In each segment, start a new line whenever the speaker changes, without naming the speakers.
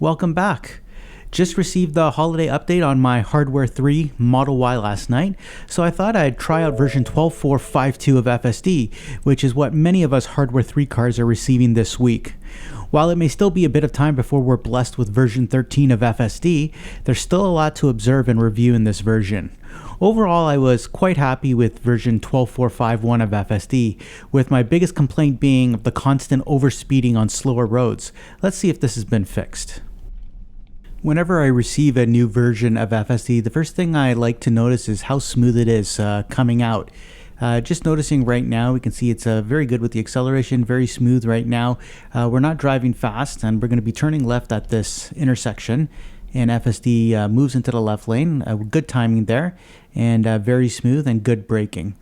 Welcome back. Just received the holiday update on my Hardware 3 Model Y last night, so I thought I'd try out version 12.452 of FSD, which is what many of us Hardware 3 cars are receiving this week. While it may still be a bit of time before we're blessed with version 13 of FSD, there's still a lot to observe and review in this version. Overall, I was quite happy with version 12.451 of FSD, with my biggest complaint being the constant overspeeding on slower roads. Let's see if this has been fixed. Whenever I receive a new version of FSD, the first thing I like to notice is how smooth it is coming out. Just noticing right now, we can see it's very good with the acceleration, very smooth right now. We're not driving fast, and we're going to be turning left at this intersection, and FSD moves into the left lane. Good timing there, and very smooth and good braking.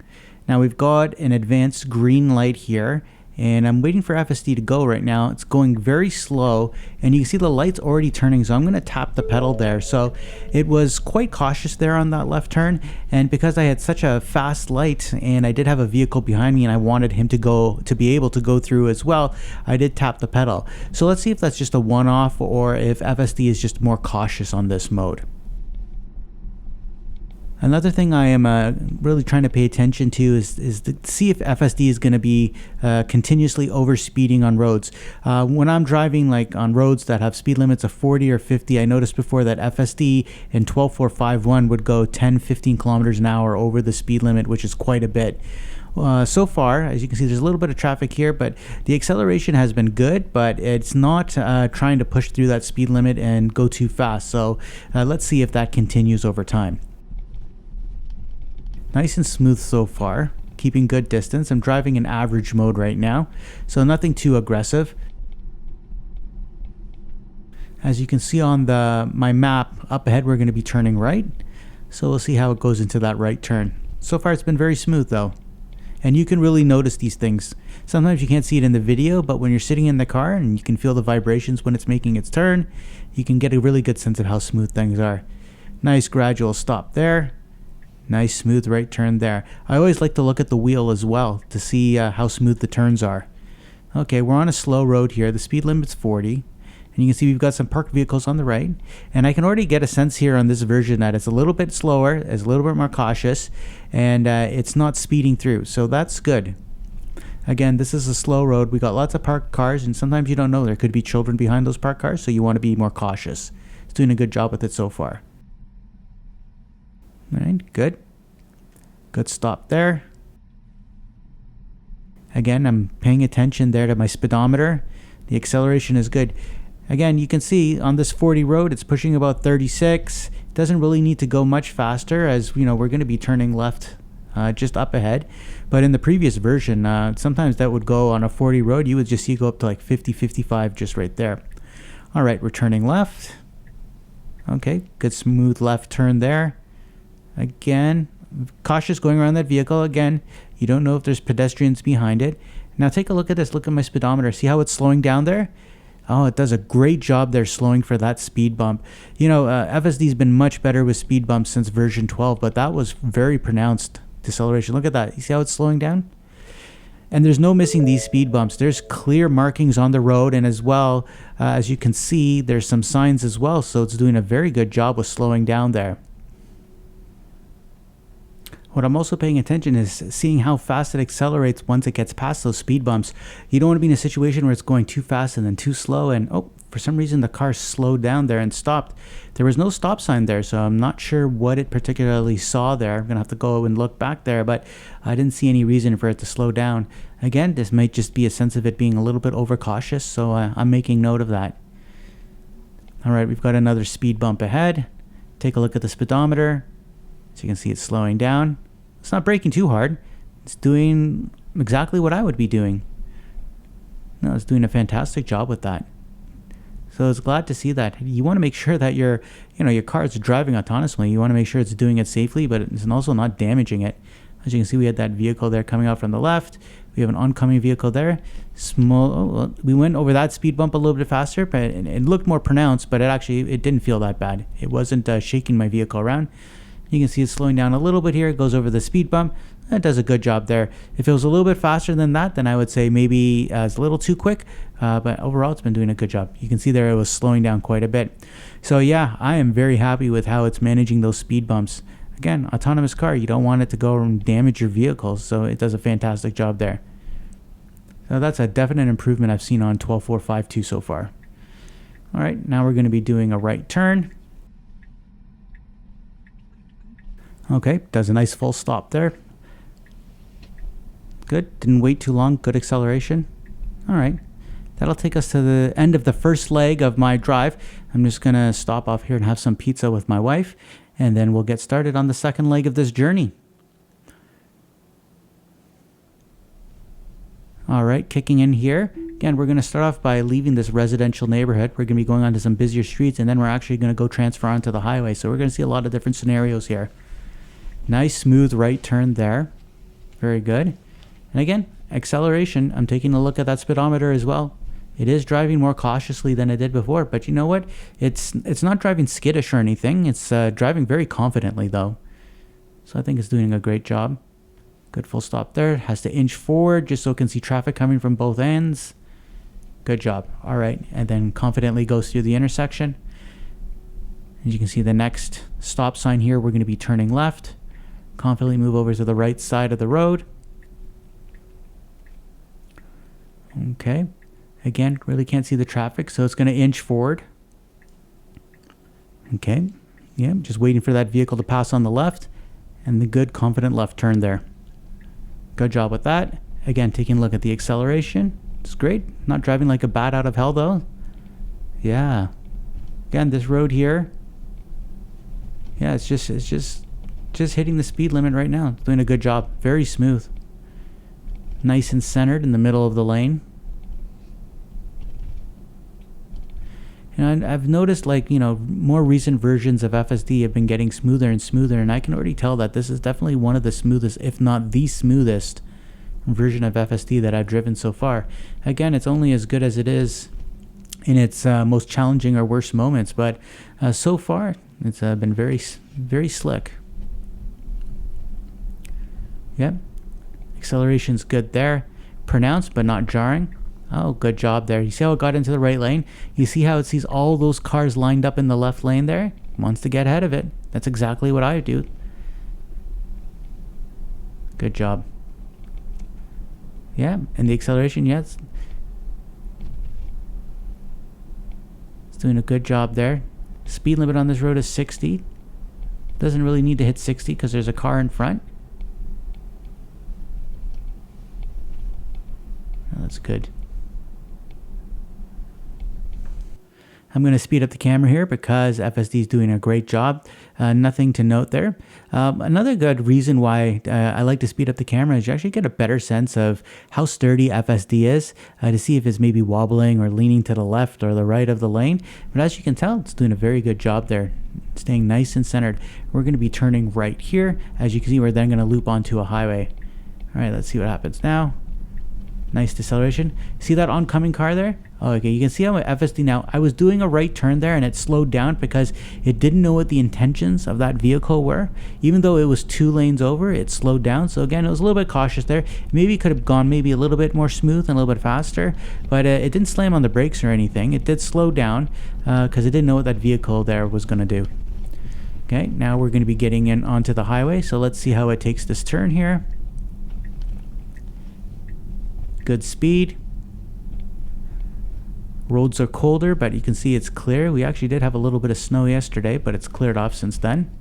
Now we've got an advanced green light here, and I'm waiting for FSD to go right now. It's going very slow, and you can see the light's already turning, so I'm going to tap the pedal there. So it was quite cautious there on that left turn, and because I had such a fast light and I did have a vehicle behind me and I wanted him to be able to go through as well, I did tap the pedal. So let's see if that's just a one-off or if FSD is just more cautious on this mode. Another thing I am really trying to pay attention to is to see if FSD is going to be continuously overspeeding on roads. When I'm driving like on roads that have speed limits of 40 or 50, I noticed before that FSD in 12.451 would go 10-15 kilometers an hour over the speed limit, which is quite a bit. So far, as you can see, there's a little bit of traffic here, but the acceleration has been good, but it's not trying to push through that speed limit and go too fast. So let's see if that continues over time. Nice and smooth so far, keeping good distance. I'm driving in average mode right now, so nothing too aggressive. As you can see on my map, up ahead we're going to be turning right, so we'll see how it goes into that right turn. So far it's been very smooth though, and you can really notice these things. Sometimes you can't see it in the video, but when you're sitting in the car and you can feel the vibrations when it's making its turn, you can get a really good sense of how smooth things are. Nice gradual stop there. Nice smooth right turn there. I always like to look at the wheel as well to see how smooth the turns are. Okay, we're on a slow road here. The speed limit's 40. And you can see we've got some parked vehicles on the right. And I can already get a sense here on this version that it's a little bit slower, it's a little bit more cautious, and it's not speeding through. So that's good. Again, this is a slow road. We got lots of parked cars, and sometimes you don't know. There could be children behind those parked cars, so you want to be more cautious. It's doing a good job with it so far. All right, good. Good stop there. Again, I'm paying attention there to my speedometer. The acceleration is good. Again, you can see on this 40 road, it's pushing about 36. It doesn't really need to go much faster, as you know, we're going to be turning left just up ahead. But in the previous version, sometimes that would go on a 40 road. You would just see it go up to like 50, 55 just right there. All right, we're turning left. Okay, good smooth left turn there. Again, cautious going around that vehicle. Again, you don't know if there's pedestrians behind it. Now take a look at this. Look at my speedometer. See how it's slowing down there? Oh, it does a great job there slowing for that speed bump. You know, FSD's been much better with speed bumps since version 12, but that was very pronounced deceleration. Look at that. You see how it's slowing down? And there's no missing these speed bumps. There's clear markings on the road, and as well, as you can see, there's some signs as well, so it's doing a very good job with slowing down there. What I'm also paying attention is seeing how fast it accelerates once it gets past those speed bumps. You don't want to be in a situation where it's going too fast and then too slow, and oh, for some reason the car slowed down there and stopped. There was no stop sign there, so I'm not sure what it particularly saw there. I'm gonna have to go and look back there, but I didn't see any reason for it to slow down. Again, this might just be a sense of it being a little bit overcautious, so I'm making note of that. All right, we've got another speed bump ahead. Take a look at the speedometer. So you can see it's slowing down. It's not braking too hard. It's doing exactly what I would be doing. No, it's doing a fantastic job with that. So I was glad to see that. You want to make sure that your car is driving autonomously. You want to make sure it's doing it safely, but it's also not damaging it. As you can see, we had that vehicle there coming out from the left. We have an oncoming vehicle there. We went over that speed bump a little bit faster, but it looked more pronounced, but it didn't feel that bad. It wasn't shaking my vehicle around. You can see it's slowing down a little bit here. It goes over the speed bump. It does a good job there. If it was a little bit faster than that, then I would say maybe it's a little too quick. But overall, it's been doing a good job. You can see there it was slowing down quite a bit. So yeah, I am very happy with how it's managing those speed bumps. Again, autonomous car, you don't want it to go and damage your vehicles. So it does a fantastic job there. So that's a definite improvement I've seen on 12.4.5.2 so far. All right, now we're going to be doing a right turn. Okay, does a nice full stop there. Good, didn't wait too long, good acceleration. All right, that'll take us to the end of the first leg of my drive. I'm just gonna stop off here and have some pizza with my wife, and then we'll get started on the second leg of this journey. All right, kicking in here. Again, we're gonna start off by leaving this residential neighborhood. We're gonna be going onto some busier streets, and then we're actually gonna go transfer onto the highway. So we're gonna see a lot of different scenarios here. Nice smooth right turn there. Very good. And again, acceleration, I'm taking a look at that speedometer as well. It is driving more cautiously than it did before, but you know what? It's not driving skittish or anything. It's driving very confidently though. So I think it's doing a great job. Good full stop there. It has to inch forward just so it can see traffic coming from both ends. Good job. All right, and then confidently goes through the intersection. As you can see the next stop sign here, we're going to be turning left. Confidently move over to the right side of the road. Okay, again, really can't see the traffic, so it's going to inch forward. Okay, yeah, just waiting for that vehicle to pass on the left, and the good confident left turn there. Good job with that. Again, taking a look at the acceleration. It's great. Not driving like a bat out of hell though. Yeah. Again, this road here. Yeah, it's just hitting the speed limit right now. It's doing a good job. Very smooth. Nice and centered in the middle of the lane. And I've noticed, like, you know, more recent versions of FSD have been getting smoother and smoother, and I can already tell that this is definitely one of the smoothest, if not the smoothest version of FSD that I've driven so far. Again, it's only as good as it is in its most challenging or worst moments, but so far it's been very, very slick. Yep. Acceleration's good there. Pronounced but not jarring. Oh, good job there. You see how it got into the right lane? You see how it sees all those cars lined up in the left lane there? It wants to get ahead of it. That's exactly what I do. Good job. Yeah, and the acceleration, yes. It's doing a good job there. Speed limit on this road is 60. Doesn't really need to hit 60 because there's a car in front. Oh, that's good. I'm going to speed up the camera here because FSD is doing a great job. Nothing to note there. Another good reason why I like to speed up the camera is you actually get a better sense of how sturdy FSD is to see if it's maybe wobbling or leaning to the left or the right of the lane. But as you can tell, it's doing a very good job there, staying nice and centered. We're going to be turning right here. As you can see, we're then going to loop onto a highway. All right, let's see what happens now. Nice deceleration. See that oncoming car there? Oh, okay, you can see how my FSD now, I was doing a right turn there and it slowed down because it didn't know what the intentions of that vehicle were. Even though it was 2 lanes over, it slowed down. So again, it was a little bit cautious there. Maybe it could have gone maybe a little bit more smooth and a little bit faster, but it didn't slam on the brakes or anything. It did slow down because it didn't know what that vehicle there was going to do. Okay, now we're going to be getting in onto the highway. So let's see how it takes this turn here. Good speed. Roads are colder, but you can see it's clear. We actually did have a little bit of snow yesterday, but it's cleared off since then.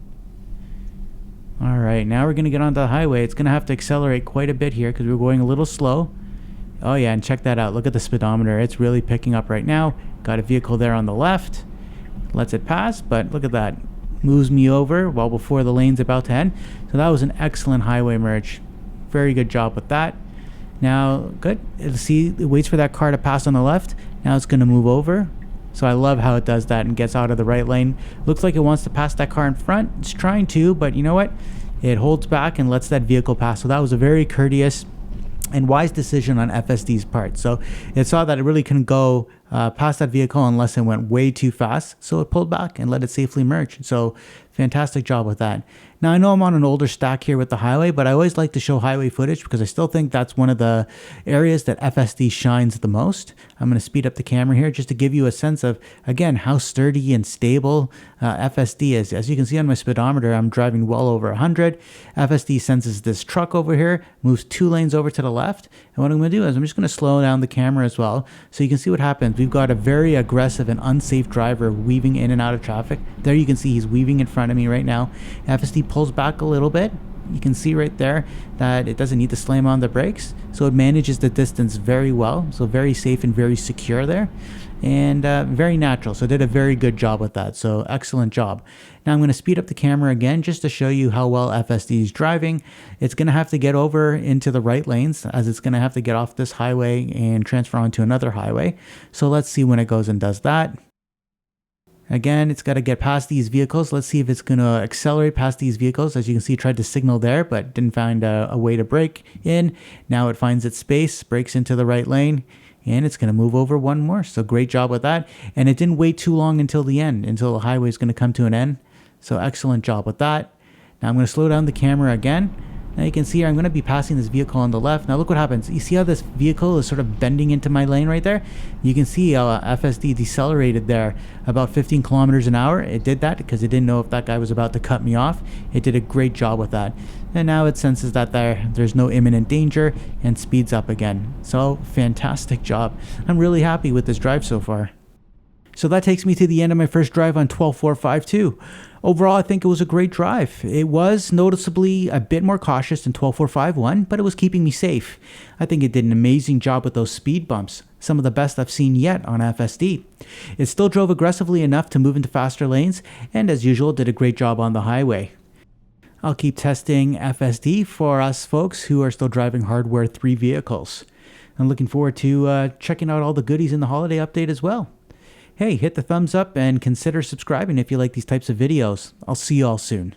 All right, now we're going to get onto the highway. It's going to have to accelerate quite a bit here because we're going a little slow. Oh yeah, and check that out. Look at the speedometer. It's really picking up right now. Got a vehicle there on the left. Lets it pass, but look at that. Moves me over well before the lane's about to end. So that was an excellent highway merge. Very good job with that. Now, good. It'll see, it waits for that car to pass on the left. Now it's going to move over. So I love how it does that and gets out of the right lane. Looks like it wants to pass that car in front. It's trying to, but you know what? It holds back and lets that vehicle pass. So that was a very courteous and wise decision on FSD's part. So it saw that it really couldn't go past that vehicle unless it went way too fast. So it pulled back and let it safely merge. So fantastic job with that. Now, I know I'm on an older stack here with the highway, but I always like to show highway footage because I still think that's one of the areas that FSD shines the most. I'm going to speed up the camera here just to give you a sense of, again, how sturdy and stable FSD is. As you can see on my speedometer, I'm driving well over 100. FSD senses this truck over here, moves 2 lanes over to the left. And what I'm going to do is I'm just going to slow down the camera as well so you can see what happens. We've got a very aggressive and unsafe driver weaving in and out of traffic. There you can see he's weaving in front of me right now. FSD pulls back a little bit. You can see right there that it doesn't need to slam on the brakes, so it manages the distance very well. So very safe and very secure there, and very natural. So it did a very good job with that. So excellent job. Now I'm going to speed up the camera again just to show you how well FSD is driving. It's going to have to get over into the right lanes as it's going to have to get off this highway and transfer onto another highway. So let's see when it goes and does that. Again, it's got to get past these vehicles. Let's see if it's going to accelerate past these vehicles. As you can see, it tried to signal there, but didn't find a way to brake in. Now it finds its space, brakes into the right lane, and it's going to move over one more. So great job with that. And it didn't wait too long until the end, until the highway is going to come to an end. So excellent job with that. Now I'm going to slow down the camera again. Now you can see here, I'm going to be passing this vehicle on the left. Now look what happens. You see how this vehicle is sort of bending into my lane right there? You can see how FSD decelerated there about 15 kilometers an hour. It did that because it didn't know if that guy was about to cut me off. It did a great job with that. And now it senses that there's no imminent danger and speeds up again. So fantastic job. I'm really happy with this drive so far. So that takes me to the end of my first drive on 12452. Overall, I think it was a great drive. It was noticeably a bit more cautious than 12451, but it was keeping me safe. I think it did an amazing job with those speed bumps, some of the best I've seen yet on FSD. It still drove aggressively enough to move into faster lanes, and as usual, did a great job on the highway. I'll keep testing FSD for us folks who are still driving Hardware 3 vehicles. I'm looking forward to checking out all the goodies in the holiday update as well. Hey, hit the thumbs up and consider subscribing if you like these types of videos. I'll see you all soon.